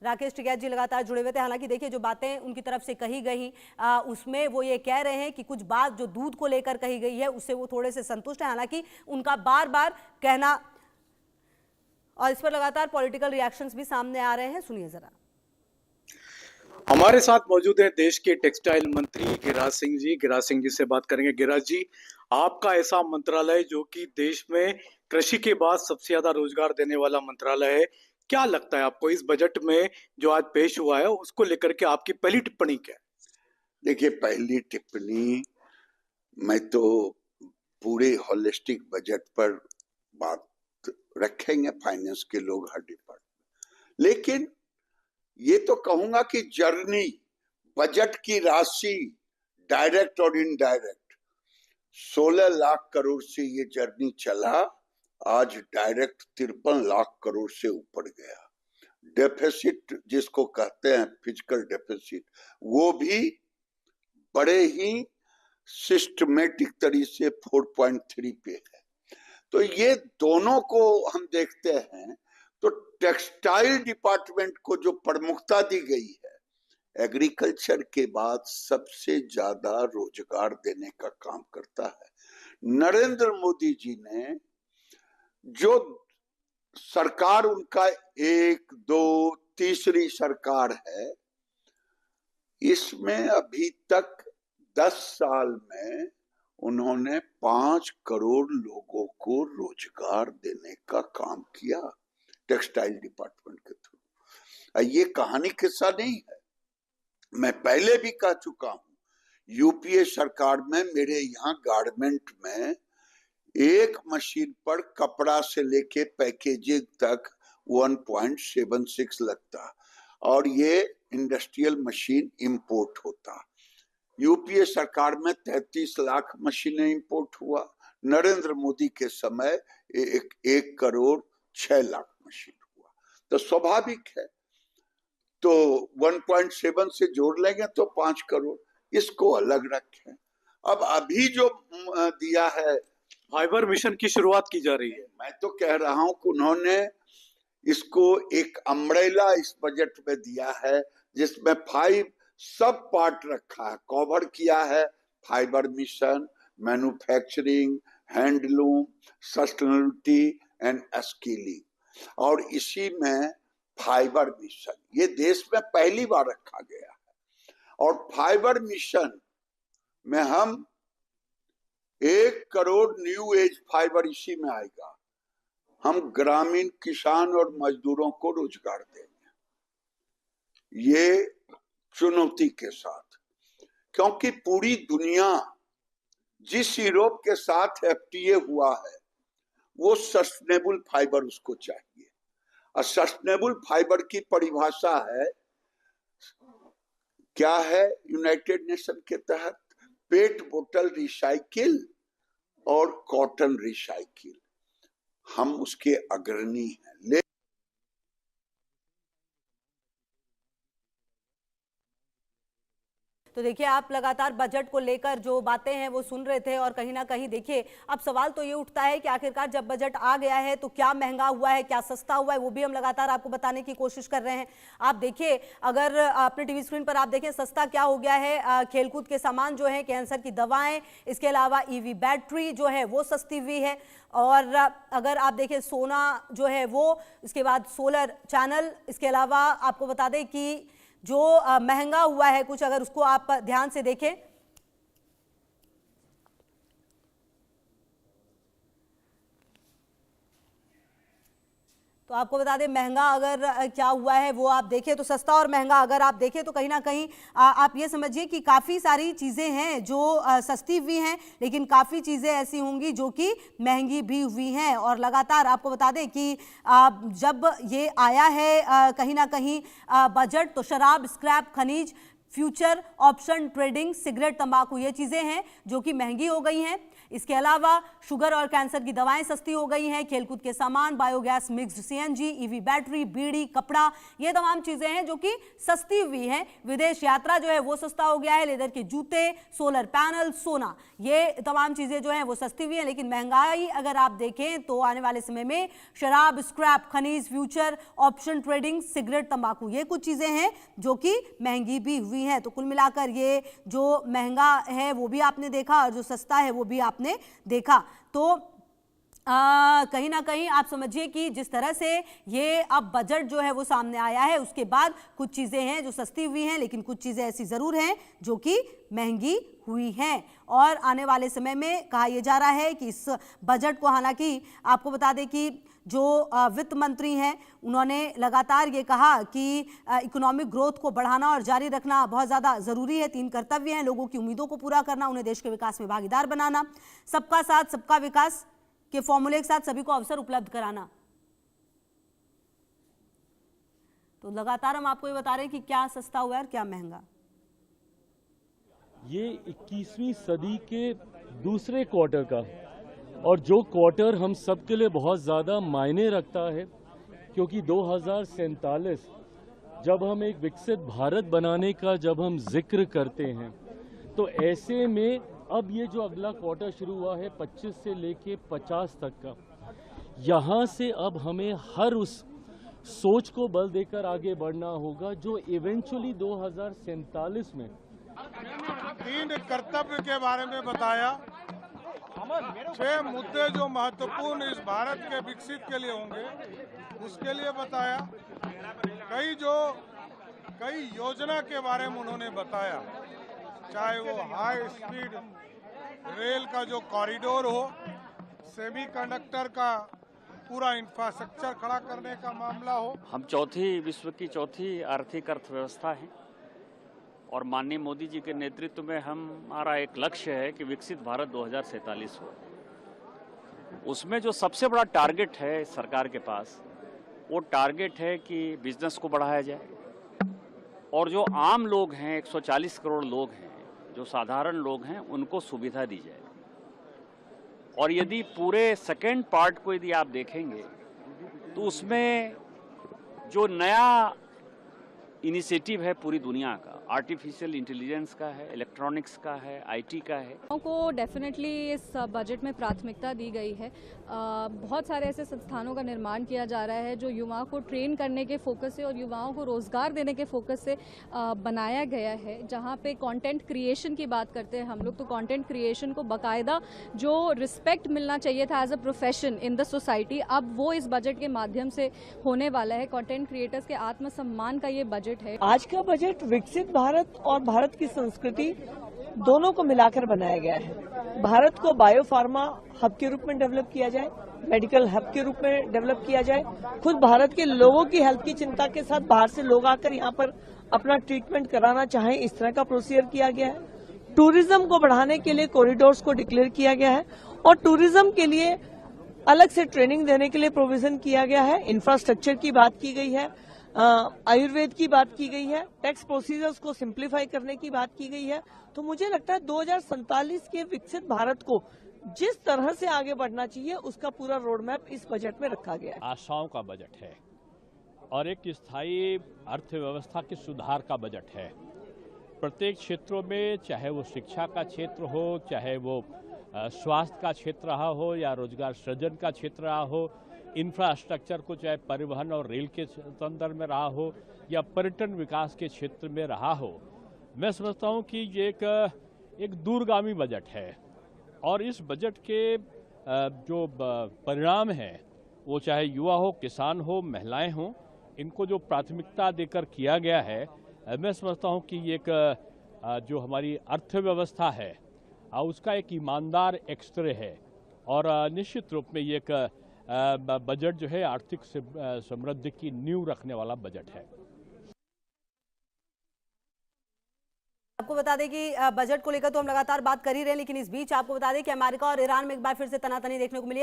राकेश टिकैत जी लगातार जुड़े हुए थे। हालांकि देखिए जो बातें उनकी तरफ से कही गई उसमें वो ये कह रहे हैं कि कुछ बात जो दूध को लेकर कही गई है उससे वो थोड़े से संतुष्ट हैं। हालांकि उनका बार बार कहना, और इस पर लगातार पॉलिटिकल रिएक्शंस भी सामने आ रहे हैं, सुनिए जरा। हमारे साथ मौजूद है देश के टेक्सटाइल मंत्री गिरिराज सिंह जी। गिरिराज सिंह जी से बात करेंगे। गिरिराज जी, आपका ऐसा मंत्रालय जो कि देश में कृषि के बाद सबसे ज्यादा रोजगार देने वाला मंत्रालय है, क्या लगता है आपको इस बजट में जो आज पेश हुआ है उसको लेकर के आपकी पहली टिप्पणी क्या है? देखिए, पहली टिप्पणी, मैं तो पूरे होलिस्टिक बजट पर बात रखेंगे, फाइनेंस के लोग हर डिपार्टमेंट, लेकिन ये तो कहूंगा कि जर्नी, बजट की राशि डायरेक्ट और इनडायरेक्ट 16 लाख करोड़ से ये जर्नी चला, आज डायरेक्ट 53 लाख करोड़ से ऊपर गया। डेफिसिट जिसको कहते हैं फिजिकल डेफिसिट, वो भी बड़े ही सिस्टमेटिक तरीके से 4.3 पे है। तो ये दोनों को हम देखते हैं तो टेक्सटाइल डिपार्टमेंट को जो प्रमुखता दी गई है, एग्रीकल्चर के बाद सबसे ज्यादा रोजगार देने का काम करता है। नरेंद्र मोदी जी ने जो सरकार, उनका 1, 2, तीसरी सरकार है, इसमें अभी तक 10 साल में उन्होंने 5 करोड़ लोगों को रोजगार देने का काम किया टेक्सटाइल डिपार्टमेंट के थ्रू। ये कहानी किस्सा नहीं है, मैं पहले भी कह चुका हूं। यूपीए सरकार में मेरे यहाँ गारमेंट में एक मशीन पर कपड़ा से लेके पैकेजिंग तक 1.76 लगता, और ये इंडस्ट्रियल मशीन इंपोर्ट होता। यूपीए सरकार में 33 लाख मशीनें इंपोर्ट हुआ। नरेंद्र मोदी के समय 1 करोड़ 6 लाख मशीन हुआ। तो स्वाभाविक है, तो 1.7 से जोड़ लेंगे तो 5 करोड़, इसको अलग रखें। अब अभी जो दिया है, फाइबर मिशन की शुरुआत की जा रही है। मैं तो कह रहा हूं कि उन्होंने इसको एक अम्ब्रेला इस बजट में दिया है, जिसमें 5 सब पार्ट रखा है, कवर किया है। Fibre mission, manufacturing, handloom, sustainability and skilling, और इसी में फाइबर मिशन ये देश में पहली बार रखा गया है। और फाइबर मिशन में हम 1 करोड़ न्यू एज फाइबर इसी में आएगा। हम ग्रामीण किसान और मजदूरों को रोजगार देंगे, ये चुनौती के साथ, क्योंकि पूरी दुनिया जिस यूरोप के साथ एफटीए हुआ है वो सस्टेनेबल फाइबर उसको चाहिए। और सस्टेनेबल फाइबर की परिभाषा है, क्या है, यूनाइटेड नेशन के तहत पेट बोतल रिसाइकिल और कॉटन रिसाइकिल, हम उसके अग्रणी हैं। तो देखिए आप लगातार बजट को लेकर जो बातें हैं वो सुन रहे थे, और कहीं ना कहीं देखिए अब सवाल तो ये उठता है कि आखिरकार जब बजट आ गया है तो क्या महंगा हुआ है, क्या सस्ता हुआ है, वो भी हम लगातार आपको बताने की कोशिश कर रहे हैं। आप देखिए, अगर अपने टीवी स्क्रीन पर आप देखें सस्ता क्या हो गया है, खेलकूद के सामान जो है, कैंसर की दवाएं, इसके अलावा ईवी बैटरी जो है वो सस्ती हुई है। और अगर आप देखें सोना जो है वो, इसके बाद सोलर चैनल, इसके अलावा आपको बता दें कि जो महंगा हुआ है कुछ, अगर उसको आप ध्यान से देखें तो आपको बता दें महंगा अगर क्या हुआ है वो आप देखें तो सस्ता और महंगा अगर आप देखें तो कहीं ना कहीं आप ये समझिए कि काफ़ी सारी चीज़ें हैं जो सस्ती हुई हैं, लेकिन काफ़ी चीज़ें ऐसी होंगी जो कि महंगी भी हुई हैं। और लगातार आपको बता दें कि जब ये आया है कहीं ना कहीं बजट, तो शराब, स्क्रैप, खनिज, फ्यूचर ऑप्शन ट्रेडिंग, सिगरेट, तंबाकू, ये चीज़ें हैं जो कि महंगी हो गई हैं। इसके अलावा शुगर और कैंसर की दवाएं सस्ती हो गई हैं, खेलकूद के सामान, biogas, mixed CNG, EV battery, बीड़ी, कपड़ा, ये तमाम चीजें हैं जो कि सस्ती हुई हैं। विदेश यात्रा जो है वो सस्ता हो गया है, लेदर के जूते, सोलर पैनल, सोना, ये तमाम चीजें जो हैं वो सस्ती हुई हैं। लेकिन महंगाई अगर आप देखें तो आने वाले समय में शराब, स्क्रैप, खनिज, फ्यूचर ऑप्शन ट्रेडिंग, सिगरेट, तंबाकू, ये कुछ चीजें हैं जो कि महंगी भी हुई हैं। तो कुल मिलाकर ये जो महंगा है वो भी आपने देखा और जो सस्ता है वो भी आपने देखा। तो कहीं ना कहीं आप समझिए कि जिस तरह से ये अब बजट जो है वो सामने आया है, उसके बाद कुछ चीज़ें हैं जो सस्ती हुई हैं, लेकिन कुछ चीज़ें ऐसी ज़रूर हैं जो कि महंगी हुई हैं। और आने वाले समय में कहा यह जा रहा है कि इस बजट को, हालांकि आपको बता दें कि जो वित्त मंत्री हैं उन्होंने लगातार ये कहा कि इकोनॉमिक ग्रोथ को बढ़ाना और जारी रखना बहुत ज़्यादा ज़रूरी है। 3 कर्तव्य हैं: लोगों की उम्मीदों को पूरा करना, उन्हें देश के विकास में भागीदार बनाना, सबका साथ सबका विकास के फॉर्मूले के साथ सभी को अवसर उपलब्ध कराना। तो लगातार हम आपको ये बता रहे हैं कि क्या सस्ता हुआ है और क्या महंगा। ये 21वीं सदी के दूसरे क्वार्टर का, और जो क्वार्टर हम सब के लिए बहुत ज़्यादा मायने रखता है, क्योंकि 2047 जब हम एक विकसित भारत बनाने का जब हम जिक्र करते हैं, तो ऐसे में अब ये जो अगला क्वार्टर शुरू हुआ है 25 से लेके 50 तक का, यहाँ से अब हमें हर उस सोच को बल देकर आगे बढ़ना होगा जो इवेंचुअली 2047 में 3 कर्तव्य के बारे में बताया, 6 मुद्दे जो महत्वपूर्ण इस भारत के विकसित के लिए होंगे उसके लिए बताया, कई योजना के बारे में उन्होंने बताया, चाहे वो हाई स्पीड रेल का जो कॉरिडोर हो, सेमीकंडक्टर का पूरा इंफ्रास्ट्रक्चर खड़ा करने का मामला हो। हम विश्व की चौथी आर्थिक अर्थव्यवस्था है और माननीय मोदी जी के नेतृत्व में हमारा एक लक्ष्य है कि विकसित भारत 2047 हो। उसमें जो सबसे बड़ा टारगेट है सरकार के पास, वो टारगेट है कि बिजनेस को बढ़ाया जाए और जो आम लोग हैं, 140 करोड़ लोग हैं, जो साधारण लोग हैं, उनको सुविधा दी जाए। और यदि पूरे सेकेंड पार्ट को यदि आप देखेंगे तो उसमें जो नया इनिशिएटिव है पूरी दुनिया का, आर्टिफिशियल इंटेलिजेंस का है, इलेक्ट्रॉनिक्स का है, आईटी का है। को डेफिनेटली इस बजट में प्राथमिकता दी गई है। बहुत सारे ऐसे संस्थानों का निर्माण किया जा रहा है जो युवाओं को ट्रेन करने के फोकस से और युवाओं को रोजगार देने के फोकस से बनाया गया है। जहां पे कंटेंट क्रिएशन की बात करते हैं हम लोग, तो कंटेंट क्रिएशन को बाकायदा जो रिस्पेक्ट मिलना चाहिए था as a profession in the society, अब वो इस बजट के माध्यम से होने वाला है। कंटेंट क्रिएटर्स के आत्मसम्मान का ये बजट है। आज का बजट विकसित भारत और भारत की संस्कृति दोनों को मिलाकर बनाया गया है। भारत को बायो फार्मा हब के रूप में डेवलप किया जाए, मेडिकल हब के रूप में डेवलप किया जाए। खुद भारत के लोगों की हेल्थ की चिंता के साथ बाहर से लोग आकर यहाँ पर अपना ट्रीटमेंट कराना चाहें, इस तरह का प्रोसीजर किया गया है। टूरिज्म को बढ़ाने के लिए कॉरिडोर्स को डिक्लेयर किया गया है और टूरिज्म के लिए अलग से ट्रेनिंग देने के लिए प्रोविजन किया गया है। इंफ्रास्ट्रक्चर की बात की गई है, आयुर्वेद की बात की गई है, टैक्स प्रोसीजर्स को सिंप्लीफाई करने की बात की गई है। तो मुझे लगता है 2047 के विकसित भारत को जिस तरह से आगे बढ़ना चाहिए उसका पूरा रोड मैप इस बजट में रखा गया है। आशाओं का बजट है और एक स्थायी अर्थव्यवस्था के सुधार का बजट है। प्रत्येक क्षेत्रों में, चाहे वो शिक्षा का क्षेत्र हो, चाहे वो स्वास्थ्य का क्षेत्र रहा हो या रोजगार सृजन का क्षेत्र रहा हो, इंफ्रास्ट्रक्चर को चाहे परिवहन और रेल के संदर्भ में रहा हो या पर्यटन विकास के क्षेत्र में रहा हो, मैं समझता हूं कि ये एक दूरगामी बजट है। और इस बजट के जो परिणाम हैं, वो चाहे युवा हो, किसान हो, महिलाएं हो, इनको जो प्राथमिकता देकर किया गया है, मैं समझता हूं कि ये एक जो हमारी अर्थव्यवस्था है उसका एक ईमानदार एक्सरे है और निश्चित रूप में ये एक बजट जो है आर्थिक समृद्धि की नींव रखने वाला बजट है। आपको बता दें कि बजट को लेकर तो हम लगातार बात कर ही रहे हैं, लेकिन इस बीच आपको बता दें कि अमेरिका और ईरान में एक बार फिर से तनातनी देखने को मिली है।